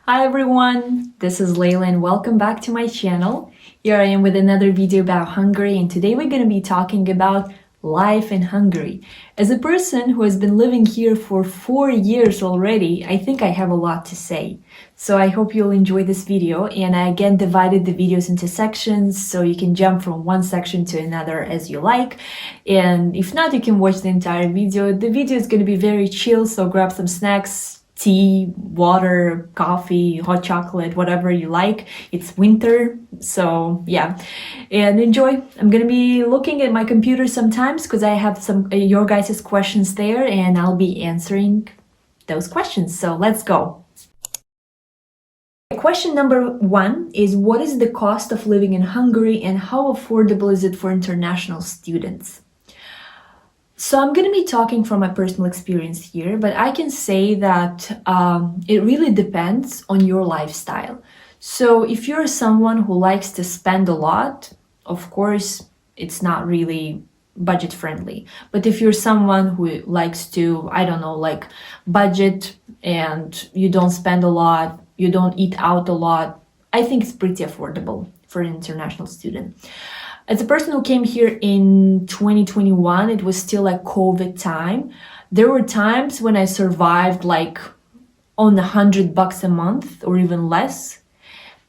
Hi everyone, this is Leyla and welcome back to my channel. Here I am with another video about Hungary, and today we're going to be talking about life in Hungary. As a person who has been living here for 4 years already, I think I have a lot to say. So I hope you'll enjoy this video, and I again divided the videos into sections so you can jump from one section to another as you like. And if not, you can watch the entire video. The video is going to be very chill, so grab some snacks, tea, water, coffee, hot chocolate, whatever you like. It's winter, so yeah, and enjoy. I'm gonna be looking at my computer sometimes because I have some your guys' questions there, and I'll be answering those questions. So let's go. Question number 1 is, what is the cost of living in Hungary and how affordable is it for international students? So I'm going to be talking from my personal experience here, but I can say that it really depends on your lifestyle. So if you're someone who likes to spend a lot, of course, it's not really budget friendly. But if you're someone who likes to, I don't know, like budget and you don't spend a lot, you don't eat out a lot, I think it's pretty affordable for an international student. As a person who came here in 2021, it was still like COVID time. There were times when I survived like on $100 a month or even less.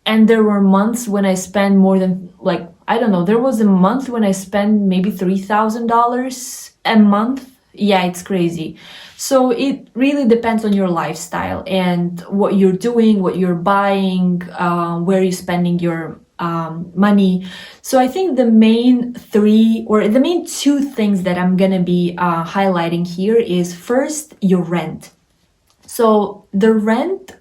And there were months when I spent more than like, I don't know, there was a month when I spent maybe $3,000 a month. Yeah, it's crazy. So it really depends on your lifestyle and what you're doing, what you're buying, where you're spending your money. So I think the main two things that I'm gonna be highlighting here is first your rent. So the rent,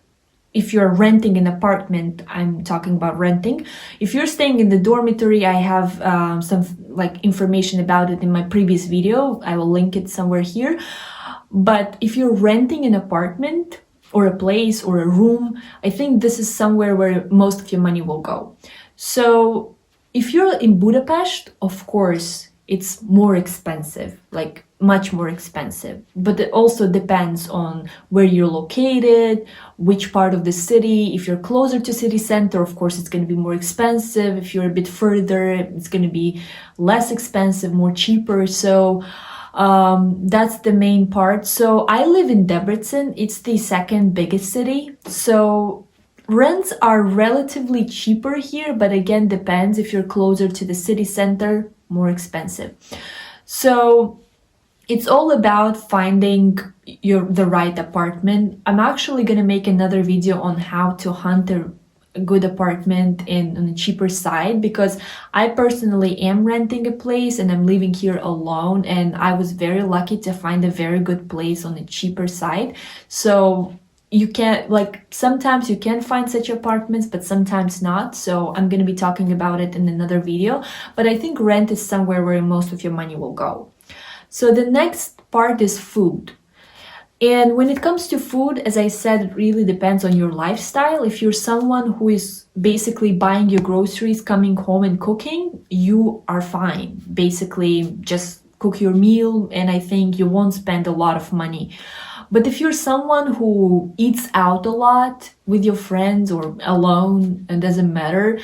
if you're renting an apartment, I'm talking about renting. If you're staying in the dormitory, I have some like information about it in my previous video. I will link it somewhere here. But if you're renting an apartment or a place or a room, I think this is somewhere where most of your money will go. So if you're in Budapest, of course, it's more expensive, like much more expensive. But it also depends on where you're located, which part of the city. If you're closer to city center, of course, it's going to be more expensive. If you're a bit further, it's going to be less expensive, more cheaper. So that's the main part. So I live in Debrecen. It's the second biggest city. So rents are relatively cheaper here, but again, depends. If you're closer to the city center, more expensive. So it's all about finding the right apartment. I'm actually going to make another video on how to hunt a good apartment on a cheaper side, because I personally am renting a place and I'm living here alone, and I was very lucky to find a very good place on the cheaper side. So you can't, like, sometimes you can find such apartments, but sometimes not. So I'm going to be talking about it in another video, but I think rent is somewhere where most of your money will go. So the next part is food. And when it comes to food, as I said, it really depends on your lifestyle. If you're someone who is basically buying your groceries, coming home and cooking, you are fine. Basically, just cook your meal, and I think you won't spend a lot of money. But if you're someone who eats out a lot with your friends or alone, it doesn't matter,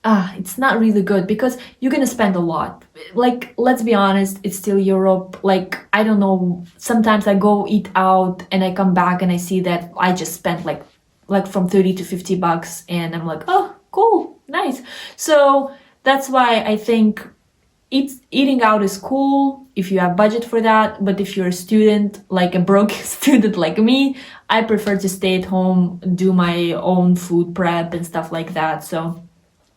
it's not really good because you're gonna spend a lot. Like, let's be honest, it's still Europe. Like, I don't know, sometimes I go eat out and I come back and I see that I just spent like from 30 to 50 bucks, and I'm like, oh, cool, nice. So that's why I think eating out is cool if you have budget for that. But if you're a student, like a broke student like me, I prefer to stay at home, do my own food prep and stuff like that. So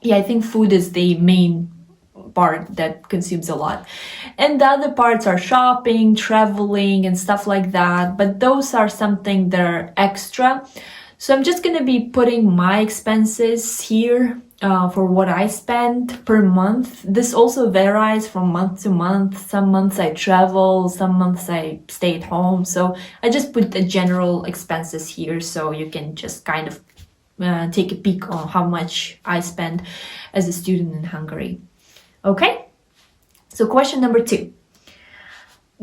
yeah, I think food is the main part that consumes a lot. And the other parts are shopping, traveling, and stuff like that. But those are something that are extra. So I'm just going to be putting my expenses here for what I spend per month. This also varies from month to month. Some months I travel, some months I stay at home. So I just put the general expenses here so you can just kind of take a peek on how much I spend as a student in Hungary. Okay, so question number 2.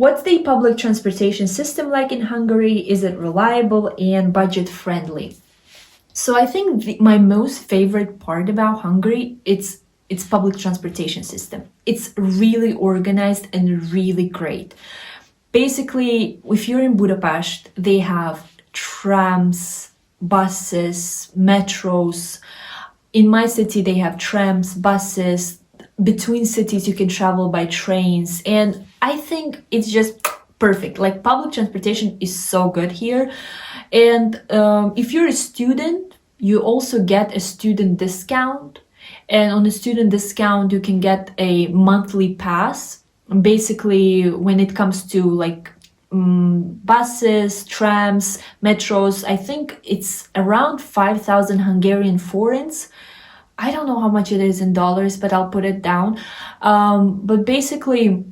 What's the public transportation system like in Hungary? Is it reliable and budget friendly? So I think my most favorite part about Hungary, it's its public transportation system. It's really organized and really great. Basically, if you're in Budapest, they have trams, buses, metros. In my city, they have trams, buses. Between cities, you can travel by trains. And I think it's just perfect. Like, public transportation is so good here. And if you're a student, you also get a student discount. And on a student discount, you can get a monthly pass. Basically, when it comes to like buses, trams, metros, I think it's around 5,000 Hungarian forints. I don't know how much it is in dollars, but I'll put it down. But basically,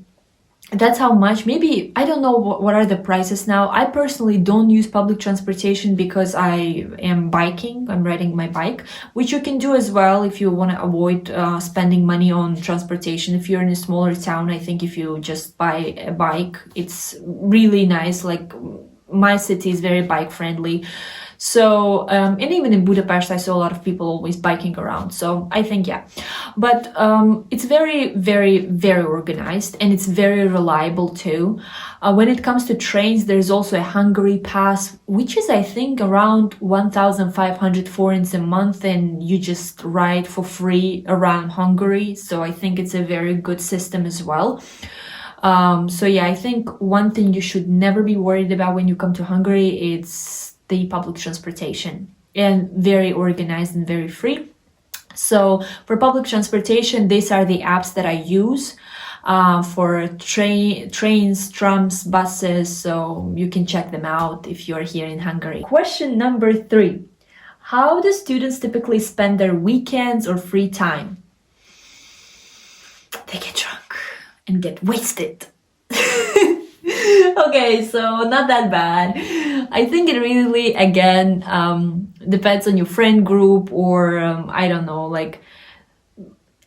that's how much. Maybe I don't know what are the prices now. I personally don't use public transportation because I am biking. I'm riding my bike, which you can do as well if you want to avoid spending money on transportation. If you're in a smaller town, I think if you just buy a bike, it's really nice. Like, my city is very bike friendly. So, and even in Budapest, I saw a lot of people always biking around. So I think, yeah. But it's very, very, very organized, and it's very reliable too. When it comes to trains, there's also a Hungary pass, which is, I think, around 1,500 forints a month, and you just ride for free around Hungary. So I think it's a very good system as well. So yeah, I think one thing you should never be worried about when you come to Hungary, it's the public transportation, and very organized and very free. So for public transportation, these are the apps that I use for trains, trams, buses. So you can check them out if you're here in Hungary. Question number 3. How do students typically spend their weekends or free time? They get drunk and get wasted. Okay, so not that bad. I think it really, again, depends on your friend group, or I don't know, like,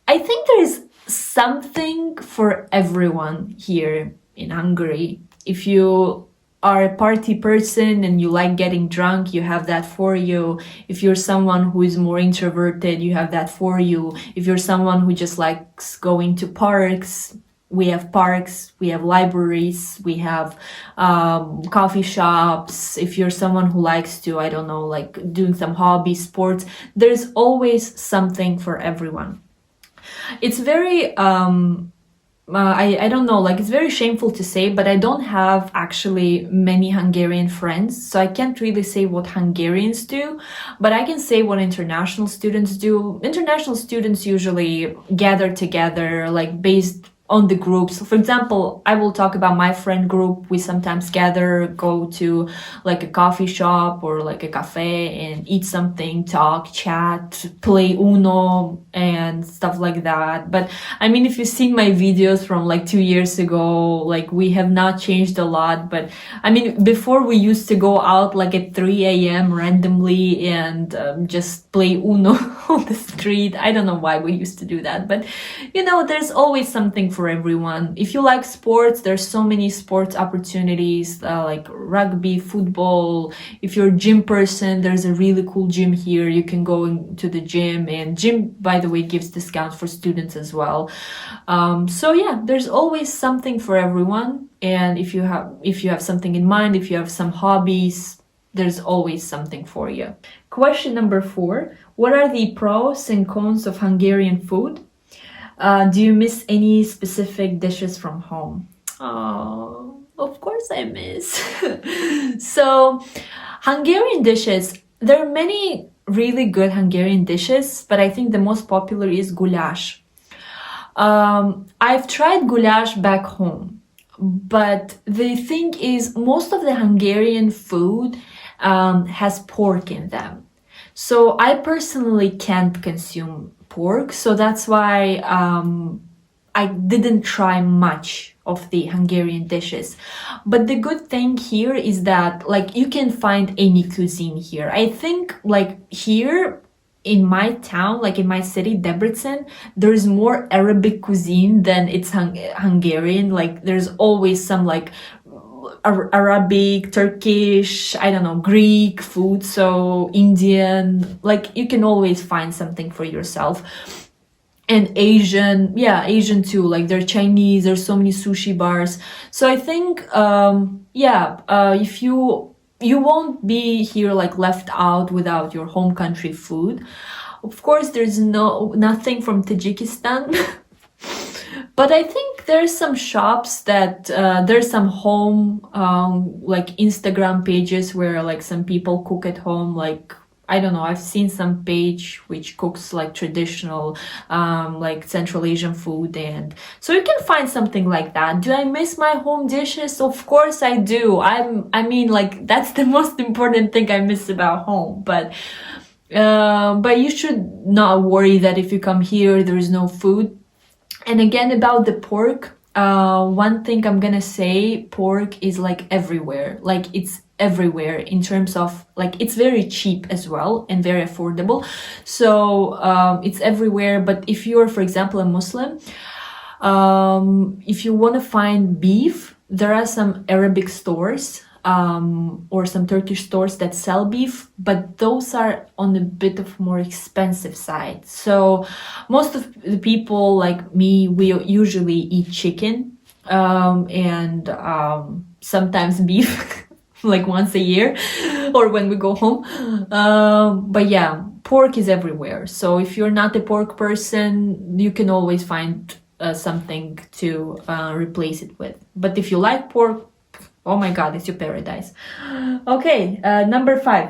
I think there is something for everyone here in Hungary. If you are a party person and you like getting drunk, you have that for you. If you're someone who is more introverted, you have that for you. If you're someone who just likes going to parks, we have parks, we have libraries, we have coffee shops. If you're someone who likes to, I don't know, like doing some hobby sports, there's always something for everyone. It's very, I don't know, like, it's very shameful to say, but I don't have actually many Hungarian friends, so I can't really say what Hungarians do, but I can say what international students do. International students usually gather together, like, based on the groups. So for example, I will talk about my friend group. We sometimes gather, go to like a coffee shop or like a cafe and eat something, talk, chat, play Uno and stuff like that. But I mean, if you've seen my videos from like 2 years ago, like, we have not changed a lot. But I mean, before we used to go out like at 3 a.m. randomly and just play Uno on the street. I don't know why we used to do that, but you know, there's always something for everyone. If you like sports, there's so many sports opportunities, like rugby, football. If you're a gym person, there's a really cool gym here. You can go into the gym, and gym, by the way, gives discounts for students as well. So yeah, there's always something for everyone. And if you have something in mind, if you have some hobbies, there's always something for you. Question number 4. What are the pros and cons of Hungarian food? Do you miss any specific dishes from home? Oh, of course I miss. So, Hungarian dishes, there are many really good Hungarian dishes, but I think the most popular is goulash. I've tried goulash back home, but the thing is, most of the Hungarian food has pork in them. So I personally can't consume pork, so that's why I didn't try much of the Hungarian dishes. But the good thing here is that, like, you can find any cuisine here. I think, like, here in my town, like in my city, Debrecen, there's more Arabic cuisine than it's Hungarian. Like, there's always some, like, Arabic, Turkish, I don't know, Greek food, so Indian, like you can always find something for yourself. And Asian, yeah, Asian too, like they're Chinese, there's so many sushi bars. So I think, if you won't be here like left out without your home country food. Of course, there's nothing from Tajikistan. But I think there's some shops that there's some home like Instagram pages where like some people cook at home. Like I don't know, I've seen some page which cooks like traditional like Central Asian food, and so you can find something like that. Do I miss my home dishes? Of course I do. I mean like that's the most important thing I miss about home. But you should not worry that if you come here there is no food. And again, about the pork, one thing I'm gonna say, pork is like everywhere. Like it's everywhere in terms of like it's very cheap as well and very affordable. So it's everywhere. But if you're, for example, a Muslim, if you want to find beef, there are some Arabic stores or some Turkish stores that sell beef, but those are on a bit of more expensive side. So most of the people like me, we usually eat chicken and sometimes beef like once a year or when we go home. But yeah, pork is everywhere. So if you're not a pork person, you can always find something to replace it with. But if you like pork, oh my God, it's your paradise. Okay, number 5.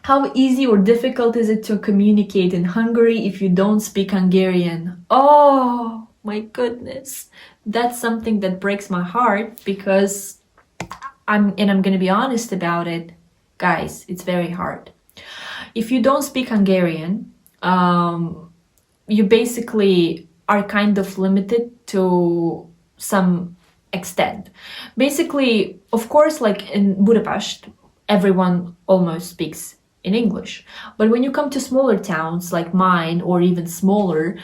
How easy or difficult is it to communicate in Hungary if you don't speak Hungarian? Oh my goodness. That's something that breaks my heart because I'm gonna be honest about it. Guys, it's very hard. If you don't speak Hungarian, you basically are kind of limited to some extent. Basically, of course, like in Budapest, everyone almost speaks in English. But when you come to smaller towns like mine or even smaller,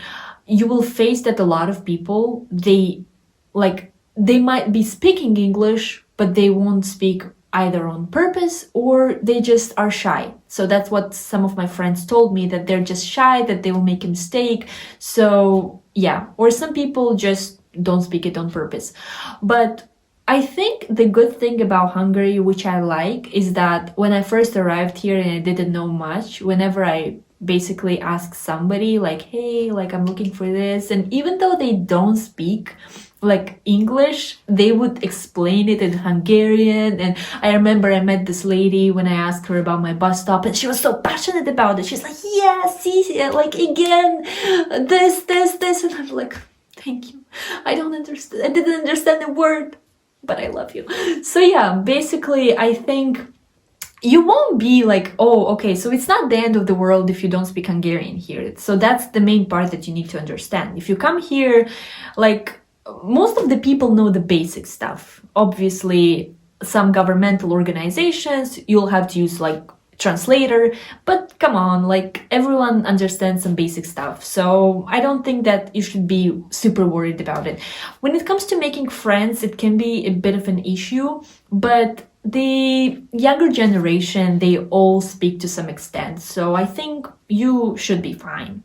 you will face that a lot of people, they might be speaking English, but they won't speak either on purpose or they just are shy. So that's what some of my friends told me, that they're just shy, that they will make a mistake. So yeah, or some people just don't speak it on purpose. But I think the good thing about Hungary, which I like, is that when I first arrived here and I didn't know much, whenever I basically ask somebody like, hey, like I'm looking for this, and even though they don't speak like English, they would explain it in Hungarian. And I remember I met this lady when I asked her about my bus stop, and she was so passionate about it. She's like, yeah, see, like again, this, and I'm like, thank you. I don't understand. I didn't understand a word, but I love you. So yeah, basically, I think you won't be like, oh, okay, so it's not the end of the world if you don't speak Hungarian here. So that's the main part that you need to understand. If you come here, like most of the people know the basic stuff. Obviously, some governmental organizations, you'll have to use like translator, but come on, like everyone understands some basic stuff. So I don't think that you should be super worried about it. When it comes to making friends, it can be a bit of an issue, but the younger generation, they all speak to some extent. So I think you should be fine.